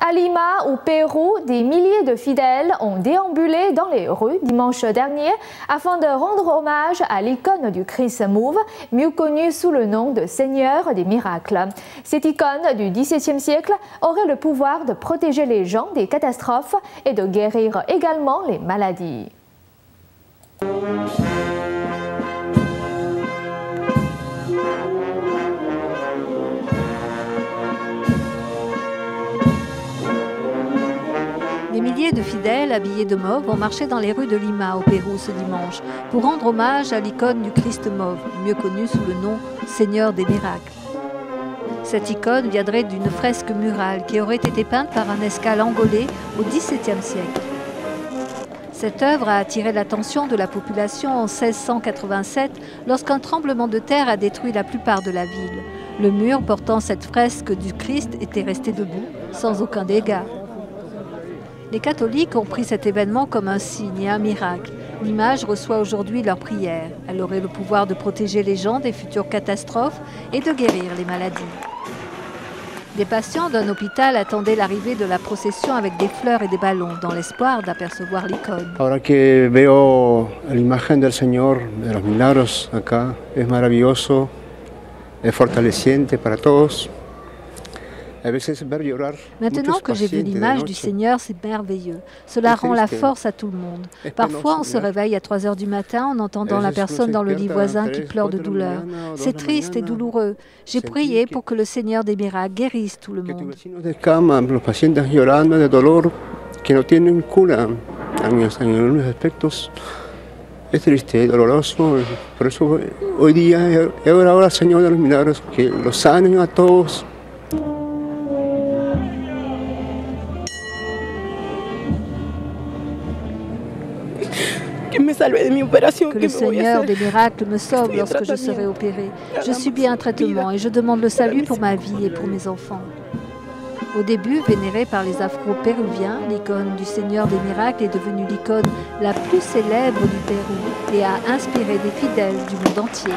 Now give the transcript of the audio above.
À Lima, au Pérou, des milliers de fidèles ont déambulé dans les rues dimanche dernier afin de rendre hommage à l'icône du Christ mauve, mieux connue sous le nom de Seigneur des miracles. Cette icône du XVIIe siècle aurait le pouvoir de protéger les gens des catastrophes et de guérir également les maladies. Des milliers de fidèles habillés de mauve ont marché dans les rues de Lima, au Pérou, ce dimanche, pour rendre hommage à l'icône du Christ mauve, mieux connue sous le nom Seigneur des miracles. Cette icône viendrait d'une fresque murale qui aurait été peinte par un esclave angolais au XVIIe siècle. Cette œuvre a attiré l'attention de la population en 1687 lorsqu'un tremblement de terre a détruit la plupart de la ville. Le mur portant cette fresque du Christ était resté debout, sans aucun dégât. Les catholiques ont pris cet événement comme un signe et un miracle. L'image reçoit aujourd'hui leur prière. Elle aurait le pouvoir de protéger les gens des futures catastrophes et de guérir les maladies. Des patients d'un hôpital attendaient l'arrivée de la procession avec des fleurs et des ballons dans l'espoir d'apercevoir l'icône. Ahora que veo l'imagen del Señor de los milagros acá, es maravilloso, es fortaleciente para todos. Maintenant que j'ai vu l'image du Seigneur, c'est merveilleux. Cela rend la force à tout le monde. Parfois, on se réveille à 3 heures du matin en entendant la personne dans le lit voisin qui pleure de douleur. C'est triste et douloureux. J'ai prié pour que le Seigneur des miracles guérisse tout le monde. Es triste, es doloroso, por eso hoy día he orado al Señor de los milagros que los sanen a todos. Que le Seigneur des miracles me sauve lorsque je serai opérée. Je subis un traitement et je demande le salut pour ma vie et pour mes enfants. Au début, vénérée par les Afro-péruviens, l'icône du Seigneur des miracles est devenue l'icône la plus célèbre du Pérou et a inspiré des fidèles du monde entier.